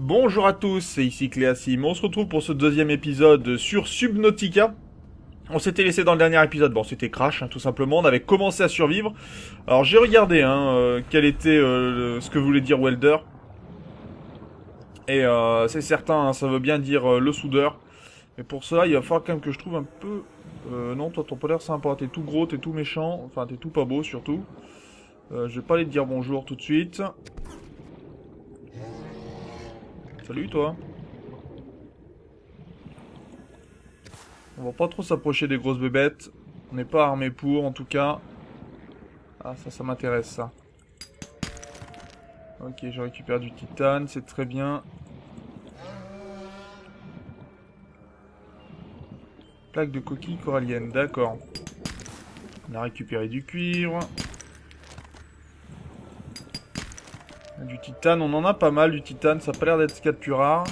Bonjour à tous, c'est ici Cléasim. On se retrouve pour ce deuxième épisode sur Subnautica. On s'était laissé dans le dernier épisode, bon c'était Crash tout simplement, on avait commencé à survivre. Alors j'ai regardé quel était ce que voulait dire Welder. Et c'est certain, ça veut bien dire le soudeur. Mais pour cela il va falloir quand même que je trouve un peu... non, toi ton pas l'air sympa, t'es tout gros, t'es tout méchant, enfin t'es tout pas beau surtout. Je vais pas aller te dire bonjour tout de suite. Salut toi. On va pas trop s'approcher des grosses bébêtes. On n'est pas armé pour, en tout cas. Ah, ça m'intéresse, ça. Ok, je récupère du titane, c'est très bien. Plaque de coquille corallienne, d'accord. On a récupéré du cuivre. Du titane, on en a pas mal, du titane. Ça a pas l'air d'être ce qu'il y a de plus rare.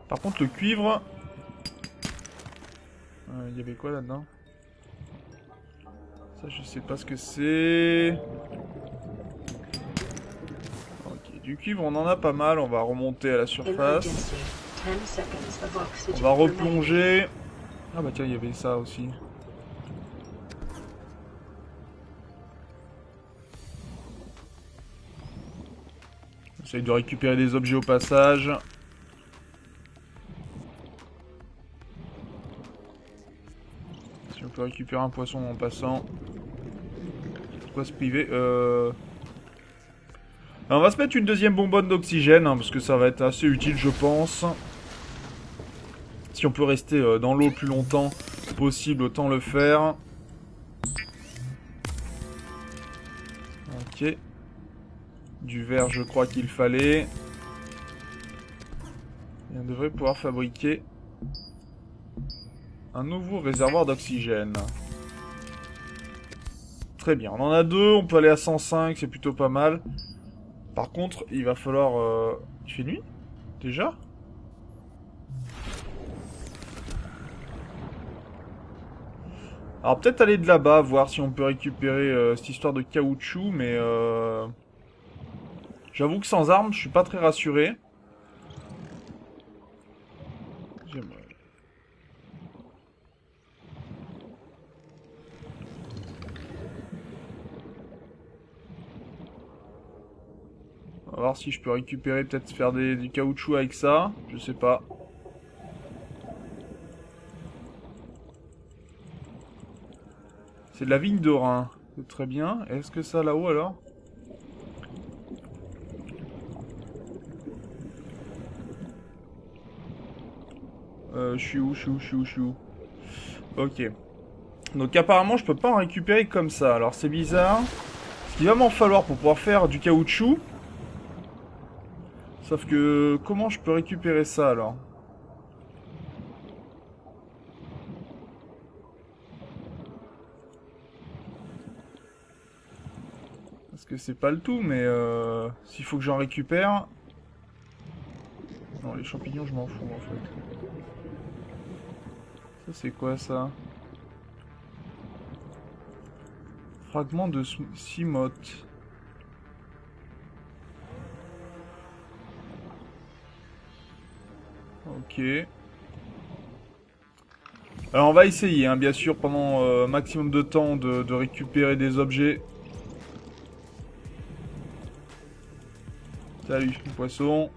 Par contre, le cuivre... Il y avait quoi là-dedans? Ça, je sais pas ce que c'est. Ok, du cuivre, on en a pas mal. On va remonter à la surface. On va replonger. Ah bah tiens, il y avait ça aussi. J'essaye de récupérer des objets au passage. Si on peut récupérer un poisson en passant. Pourquoi se priver Alors, on va se mettre une deuxième bonbonne d'oxygène, parce que ça va être assez utile, je pense. Si on peut rester dans l'eau le plus longtemps possible, autant le faire. Ok. Du verre, je crois qu'il fallait. Et on devrait pouvoir fabriquer un nouveau réservoir d'oxygène. Très bien, on en a deux, on peut aller à 105, c'est plutôt pas mal. Par contre, il va falloir... Il fait nuit? Déjà? Alors peut-être aller de là-bas, voir si on peut récupérer cette histoire de caoutchouc, mais... J'avoue que sans armes, je suis pas très rassuré. J'aimerais... On va voir si je peux récupérer, peut-être faire du caoutchouc avec ça. Je sais pas. C'est de la vigne de Rhin. C'est très bien. Est-ce que ça là-haut alors? Je suis où? Ok. Donc apparemment je peux pas en récupérer comme ça. Alors c'est bizarre. Ce qu'il va m'en falloir pour pouvoir faire du caoutchouc. Sauf que comment je peux récupérer ça alors? Parce que c'est pas le tout, mais s'il faut que j'en récupère... Non, les champignons je m'en fous en fait. Ça c'est quoi ça? Fragment de cimote. Ok. Alors on va essayer, bien sûr, pendant maximum de temps de récupérer des objets. Salut, poisson.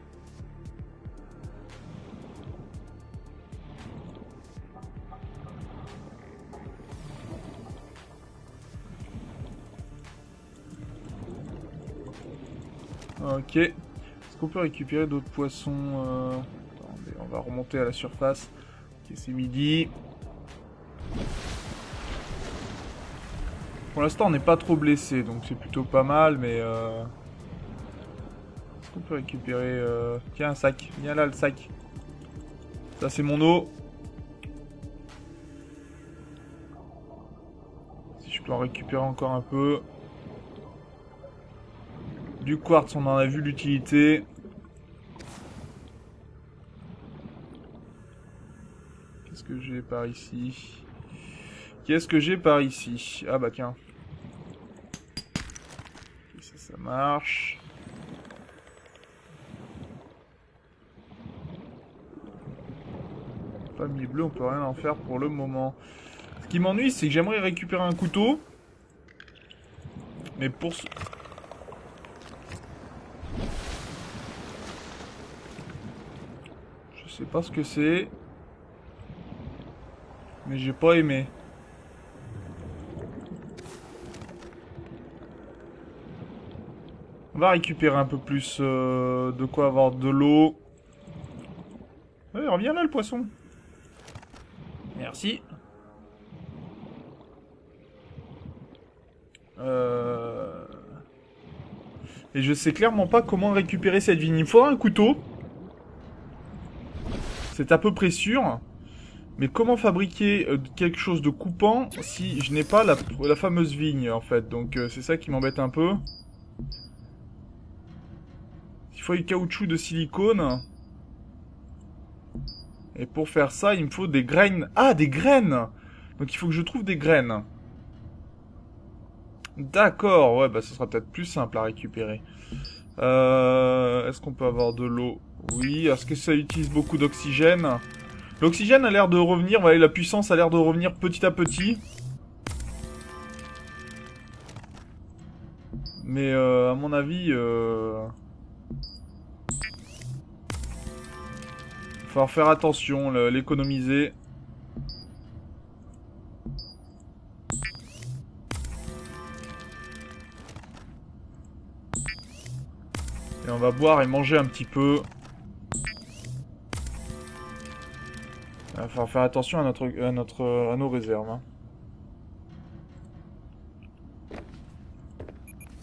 Ok. Est-ce qu'on peut récupérer d'autres poissons Attendez, on va remonter à la surface. Ok, c'est midi. Pour l'instant, on n'est pas trop blessé, donc c'est plutôt pas mal, mais... Est-ce qu'on peut récupérer... Tiens, un sac. Viens là, le sac. Ça, c'est mon eau. Si je peux en récupérer encore un peu. Du quartz, on en a vu l'utilité. Qu'est-ce que j'ai par ici? Qu'est-ce que j'ai par ici? Ah bah tiens. Ok, ça marche. Palmier bleu, on peut rien en faire pour le moment. Ce qui m'ennuie, c'est que j'aimerais récupérer un couteau. Mais pour ce... Je sais pas ce que c'est. Mais j'ai pas aimé. On va récupérer un peu plus de quoi avoir de l'eau. Ouais, reviens là le poisson. Merci. Et je sais clairement pas comment récupérer cette vigne. Il me faudra un couteau. C'est à peu près sûr. Mais comment fabriquer quelque chose de coupant si je n'ai pas la fameuse vigne en fait. Donc c'est ça qui m'embête un peu. Il faut du caoutchouc de silicone. Et pour faire ça, il me faut des graines. Ah, des graines! Donc il faut que je trouve des graines. D'accord, ouais, bah ce sera peut-être plus simple à récupérer. Est-ce qu'on peut avoir de l'eau? Oui, est-ce que ça utilise beaucoup d'oxygène? L'oxygène a l'air de revenir, voilà, la puissance a l'air de revenir petit à petit. Mais à mon avis... il va falloir faire attention, l'économiser. Et on va boire et manger un petit peu. Il va falloir faire attention à nos réserves. Hein.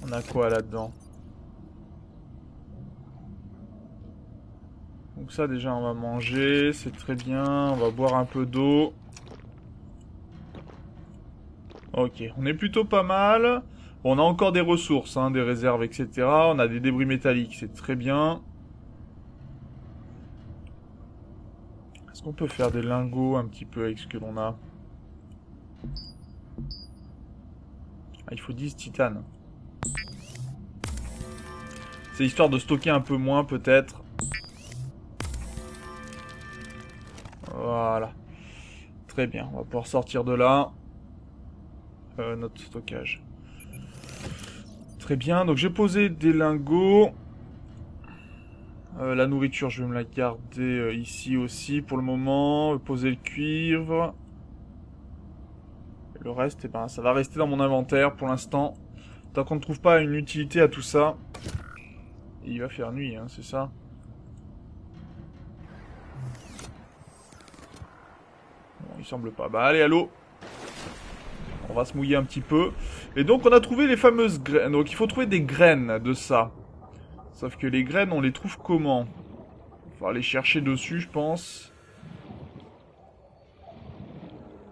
On a quoi là-dedans? Donc ça déjà on va manger, c'est très bien. On va boire un peu d'eau. Ok, on est plutôt pas mal. Bon, on a encore des ressources, hein, des réserves, etc. On a des débris métalliques, c'est très bien. Est-ce qu'on peut faire des lingots un petit peu avec ce que l'on a? Ah, il faut 10 titane. C'est histoire de stocker un peu moins peut-être. Voilà. Très bien, on va pouvoir sortir de là. Notre stockage. Très bien, donc j'ai posé des lingots. La nourriture, je vais me la garder ici aussi pour le moment. Poser le cuivre. Et le reste, eh ben, ça va rester dans mon inventaire pour l'instant. Tant qu'on ne trouve pas une utilité à tout ça. Et il va faire nuit, hein, c'est ça? Bon, il semble pas. Bah allez, à l'eau. On va se mouiller un petit peu. Et donc on a trouvé les fameuses graines. Donc il faut trouver des graines de ça. Sauf que les graines, on les trouve comment? Il va les chercher dessus, je pense.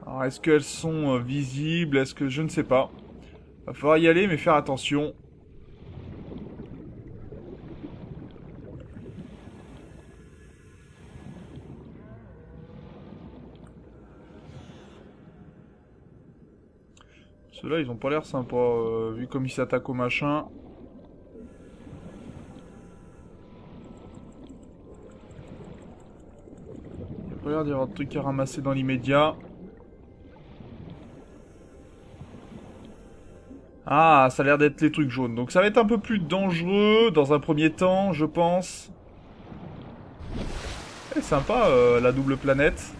Alors est-ce qu'elles sont visibles? Est-ce que... Je ne sais pas. Va falloir y aller, mais faire attention. Ceux-là, ils ont pas l'air sympas, vu comme ils s'attaquent au machin. Il n'y a pas l'air d'y avoir de trucs à ramasser dans l'immédiat. Ah, ça a l'air d'être les trucs jaunes. Donc ça va être un peu plus dangereux dans un premier temps, je pense. C'est sympa, la double planète.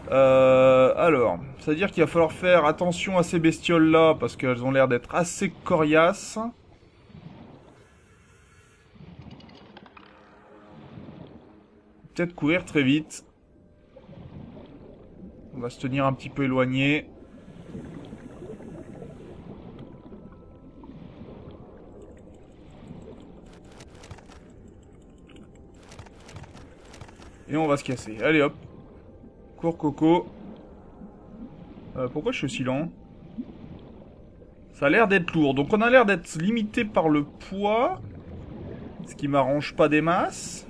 Alors, c'est-à-dire qu'il va falloir faire attention à ces bestioles-là, parce qu'elles ont l'air d'être assez coriaces. Peut-être courir très vite. On va se tenir un petit peu éloigné. Et on va se casser. Allez hop. Cours coco. Pourquoi je suis aussi lent? Ça a l'air d'être lourd. Donc on a l'air d'être limité par le poids. Ce qui m'arrange pas des masses.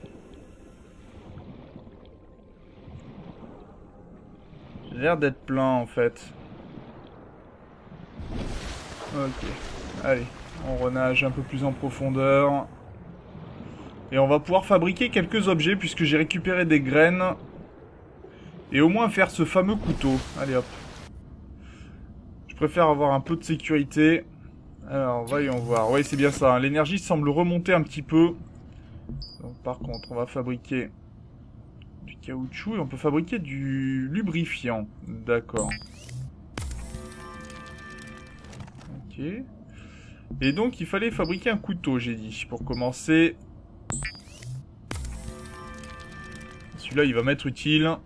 J'ai l'air d'être plein en fait. Ok. Allez. On renage un peu plus en profondeur. Et on va pouvoir fabriquer quelques objets puisque j'ai récupéré des graines Et au moins faire ce fameux couteau. Allez hop. Je préfère avoir un peu de sécurité. Alors, voyons voir. Oui, c'est bien ça. Hein. L'énergie semble remonter un petit peu. Donc, par contre, on va fabriquer du caoutchouc et on peut fabriquer du lubrifiant. D'accord. Ok. Et donc, il fallait fabriquer un couteau, j'ai dit. Pour commencer. Celui-là, il va m'être utile.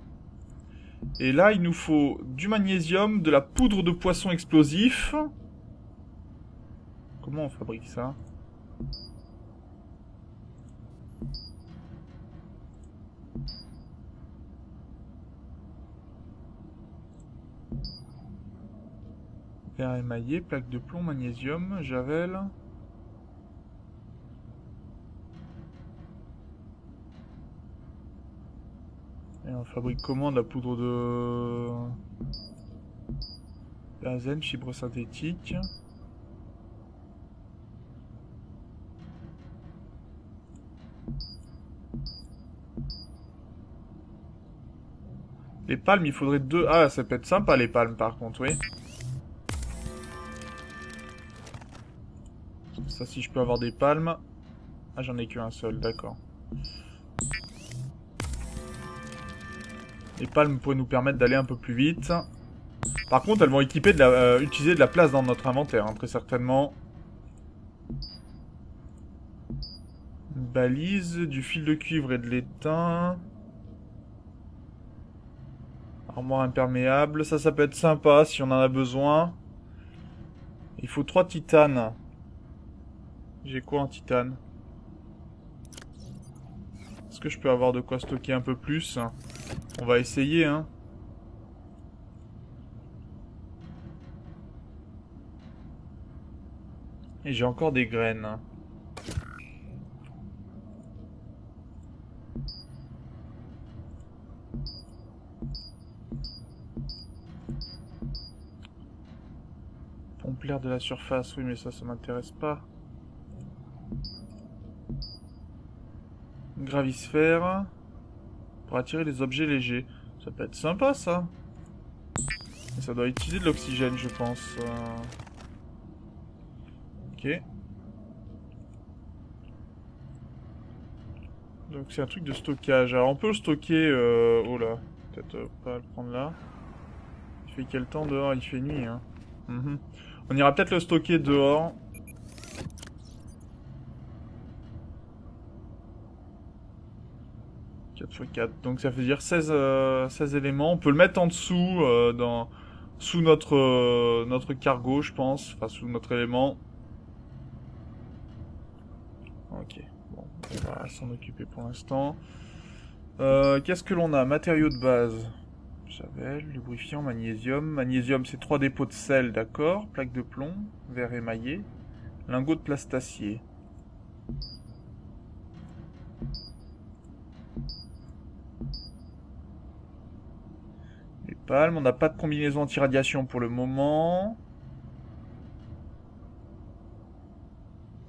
Et là, il nous faut du magnésium, de la poudre de poisson explosif. Comment on fabrique ça? Verre émaillé, plaque de plomb, magnésium, javel. Et on fabrique comment de la poudre de benzène, fibre synthétique. Les palmes, il faudrait deux. Ah, ça peut être sympa les palmes par contre, oui. Ça, si je peux avoir des palmes. Ah, j'en ai qu'un seul, d'accord. Les palmes pourraient nous permettre d'aller un peu plus vite. Par contre, elles vont équiper utiliser de la place dans notre inventaire, hein, très certainement. Une balise, du fil de cuivre et de l'étain. Armoire imperméable, ça peut être sympa si on en a besoin. Il faut 3 titanes. J'ai quoi en titane? Est-ce que je peux avoir de quoi stocker un peu plus? On va essayer, hein. Et j'ai encore des graines. Pompe l'air de la surface, oui, mais ça m'intéresse pas. Gravisphère. Pour attirer les objets légers. Ça peut être sympa, ça. Et ça doit utiliser de l'oxygène, je pense. Ok. Donc c'est un truc de stockage. Alors on peut le stocker... Oh là. Peut-être pas le prendre là. Il fait quel temps dehors? Il fait nuit, hein. On ira peut-être le stocker dehors. X 4. Donc ça veut dire 16 éléments. On peut le mettre en dessous, sous notre cargo, je pense. Enfin, sous notre élément. Ok. Bon, on va s'en occuper pour l'instant. Qu'est-ce que l'on a? Matériaux de base. Javel, lubrifiant, magnésium. Magnésium, c'est 3 dépôts de sel, d'accord. Plaque de plomb, verre émaillé. Lingot de plastacier. Les palmes, on n'a pas de combinaison anti-radiation pour le moment.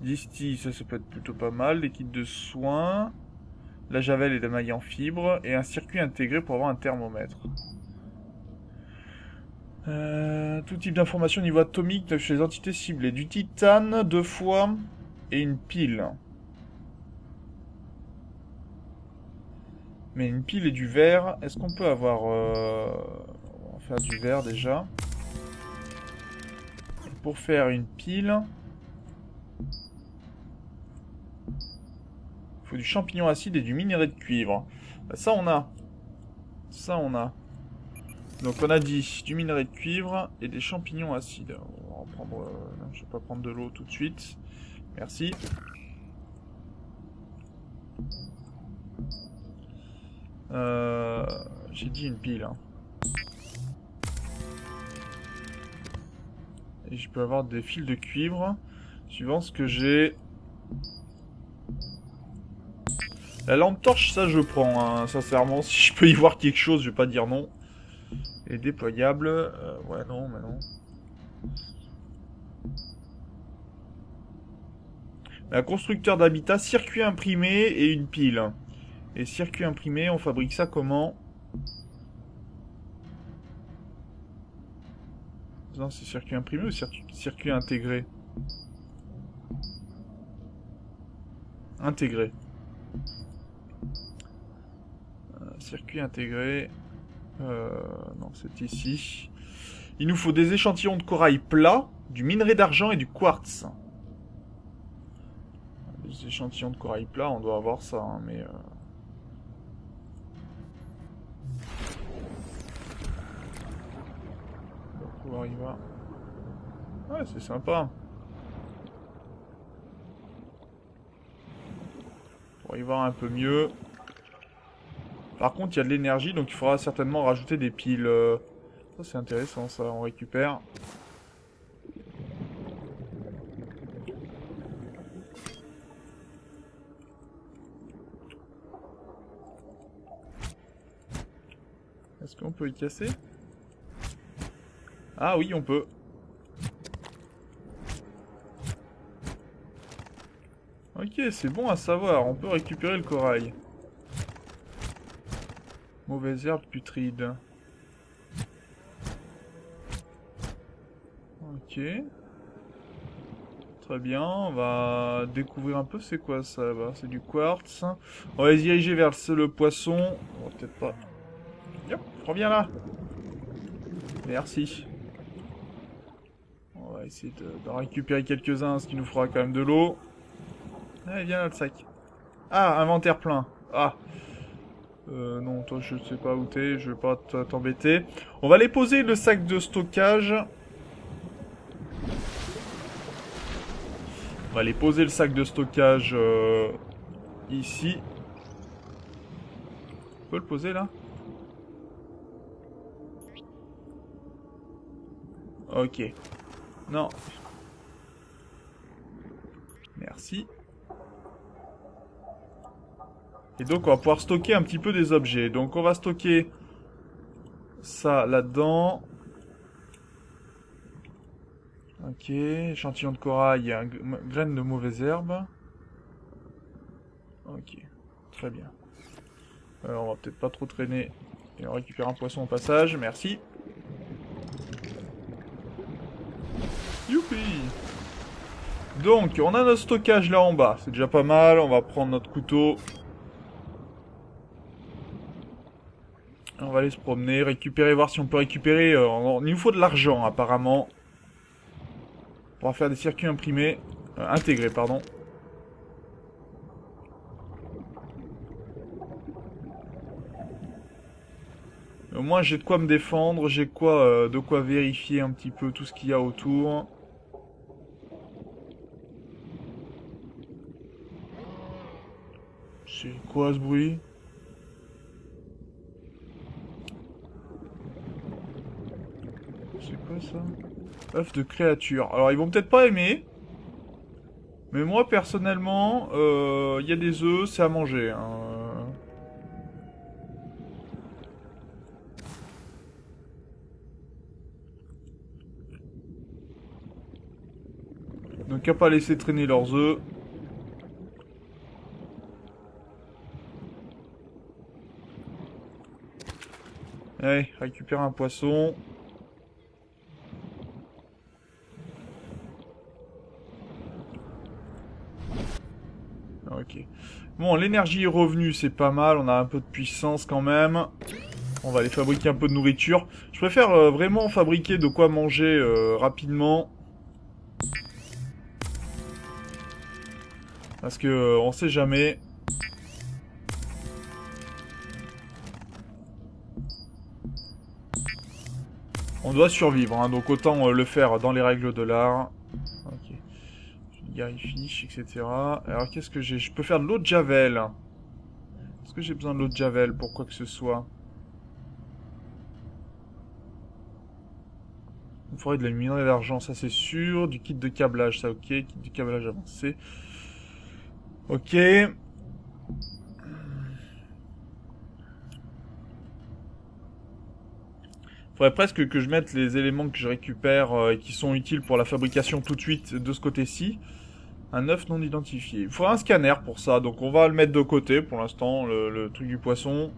Disty, ça peut être plutôt pas mal. Les kits de soins. La javel et émaillée en fibre. Et un circuit intégré pour avoir un thermomètre. Tout type d'information au niveau atomique chez les entités ciblées. Du titane, 2 fois. Et une pile. Mais une pile et du verre. Est-ce qu'on peut avoir... On va faire du verre déjà. Et pour faire une pile... Il faut du champignon acide et du minerai de cuivre. Ça on a. Ça on a. Donc on a dit du minerai de cuivre et des champignons acides. On va en prendre... non, je vais pas prendre de l'eau tout de suite. Merci. J'ai dit une pile. Hein. Et je peux avoir des fils de cuivre. Suivant ce que j'ai... La lampe torche, ça je prends, hein, sincèrement. Si je peux y voir quelque chose, je vais pas dire non. Et déployable, ouais, non, mais non. Un constructeur d'habitat, circuit imprimé et une pile. Et circuit imprimé, on fabrique ça comment? Non, c'est circuit imprimé ou circuit intégré? Intégré. Circuit intégré. Non, c'est ici. Il nous faut des échantillons de corail plat, du minerai d'argent et du quartz. Des échantillons de corail plat, on doit avoir ça, hein, mais... On va pouvoir y voir. Ouais, c'est sympa. Pour y voir un peu mieux. Par contre, il y a de l'énergie, donc il faudra certainement rajouter des piles. Ça, c'est intéressant, ça, on récupère. Est-ce qu'on peut y casser? Ah oui, on peut. Ok, c'est bon à savoir, on peut récupérer le corail. Mauvaise herbe putride. Ok. Très bien, on va découvrir un peu c'est quoi ça là-bas. C'est du quartz. On va se diriger vers le poisson. On va peut-être pas... Yep, reviens là. Merci. On va essayer d'en récupérer quelques-uns, ce qui nous fera quand même de l'eau. Allez, viens là le sac. Ah, inventaire plein. Ah. Non, toi je sais pas où t'es, je vais pas t'embêter. On va aller poser le sac de stockage. On va aller poser le sac de stockage ici. On peut le poser là? Ok. Non. Merci. Et donc on va pouvoir stocker un petit peu des objets. Donc on va stocker ça là-dedans. Ok, échantillon de corail, graine de mauvaise herbe. Ok, très bien. Alors on va peut-être pas trop traîner. Et on récupère un poisson au passage, merci. Youpi! Donc, on a notre stockage là en bas. C'est déjà pas mal, on va prendre notre couteau. On va aller se promener, récupérer, voir si on peut récupérer... il nous faut de l'argent, apparemment. On va faire des circuits imprimés. Intégrés, pardon. Au moins, j'ai de quoi me défendre. J'ai de quoi vérifier un petit peu tout ce qu'il y a autour. C'est quoi ce bruit? C'est quoi ça? Œuf de créature. Alors, ils vont peut-être pas aimer. Mais moi, personnellement, il y a des œufs, c'est à manger. Hein. Donc, à pas laisser traîner leurs œufs. Allez, récupère un poisson. Ok. Bon, l'énergie est revenue, c'est pas mal. On a un peu de puissance quand même. On va aller fabriquer un peu de nourriture. Je préfère vraiment fabriquer de quoi manger rapidement. Parce que on sait jamais. On doit survivre, hein, donc autant le faire dans les règles de l'art. Ok. Fiche, etc. Alors qu'est-ce que j'ai? Je peux faire de l'eau de javel. Est-ce que j'ai besoin de l'eau de javel pour quoi que ce soit? Il faudrait de la minerai d'argent, ça c'est sûr. Du kit de câblage, ça ok. Kit de câblage avancé. Ok. Faudrait presque que je mette les éléments que je récupère et qui sont utiles pour la fabrication tout de suite de ce côté-ci. Un œuf non identifié. Il faudra un scanner pour ça, donc on va le mettre de côté pour l'instant, le truc du poisson.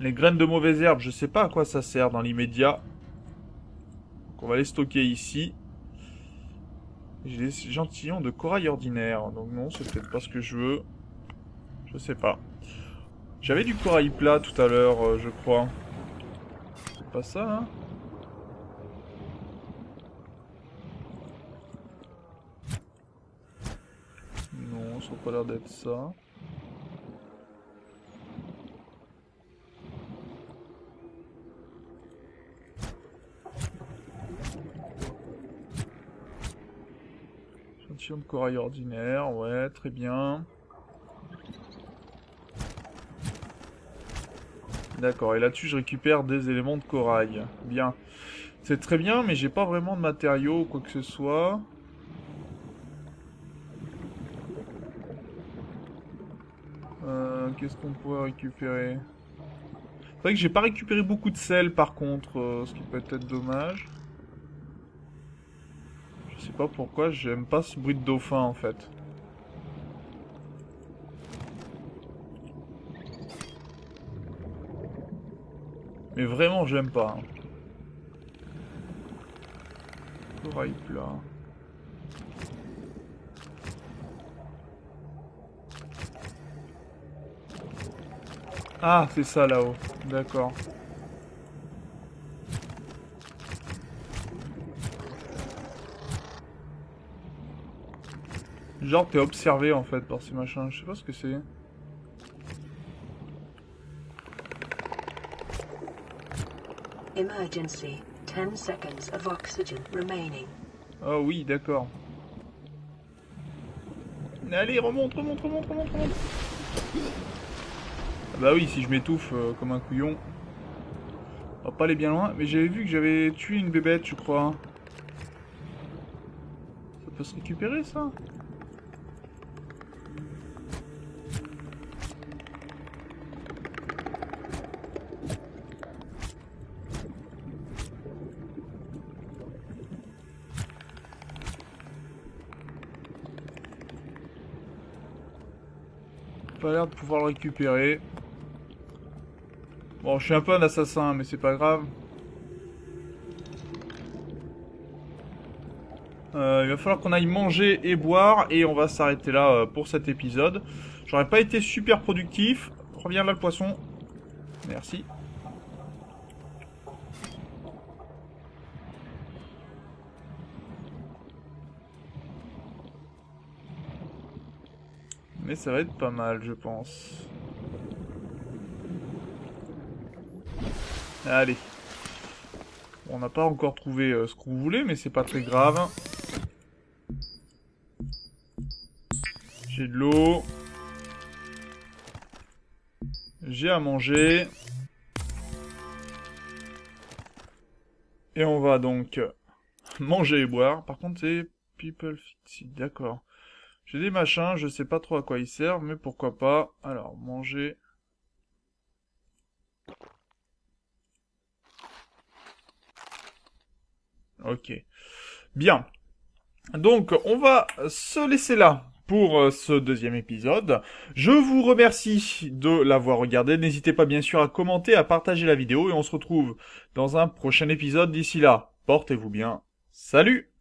Les graines de mauvaise herbe, je sais pas à quoi ça sert dans l'immédiat. on va les stocker ici. J'ai des échantillons de corail ordinaire. Donc non, c'est peut-être pas ce que je veux. Je sais pas. J'avais du corail plat tout à l'heure, je crois. C'est pas ça, hein? Non, ça n'a pas l'air d'être ça. Échantillon de corail ordinaire, ouais, très bien. D'accord, et là-dessus je récupère des éléments de corail. Bien. C'est très bien, mais j'ai pas vraiment de matériaux ou quoi que ce soit. Qu'est-ce qu'on pourrait récupérer? C'est vrai que j'ai pas récupéré beaucoup de sel par contre, ce qui peut être dommage. Je sais pas pourquoi, j'aime pas ce bruit de dauphin en fait. Mais vraiment, j'aime pas. Hein. Corail plat. Ah, c'est ça là-haut. D'accord. Genre, t'es observé en fait par ces machins. Je sais pas ce que c'est. Emergency. 10 seconds of oxygen remaining. Oh oui, d'accord. Allez, remonte, remonte, remonte, remonte, remonte. Ah bah oui, si je m'étouffe comme un couillon. On va pas aller bien loin. Mais j'avais vu que j'avais tué une bébête, je crois. Ça peut se récupérer, ça? Pas l'air de pouvoir le récupérer. Bon, je suis un peu un assassin, mais c'est pas grave. Il va falloir qu'on aille manger et boire, et on va s'arrêter là pour cet épisode. J'aurais pas été super productif. Reviens là le poisson. Merci. Mais ça va être pas mal, je pense. Allez. On n'a pas encore trouvé ce qu'on voulait, mais c'est pas très grave. J'ai de l'eau. J'ai à manger. Et on va donc manger et boire. Par contre, c'est People Fit, d'accord. J'ai des machins, je sais pas trop à quoi ils servent, mais pourquoi pas. Alors, manger. Ok. Bien. Donc, on va se laisser là pour ce deuxième épisode. Je vous remercie de l'avoir regardé. N'hésitez pas bien sûr à commenter, à partager la vidéo et on se retrouve dans un prochain épisode. D'ici là, portez-vous bien. Salut!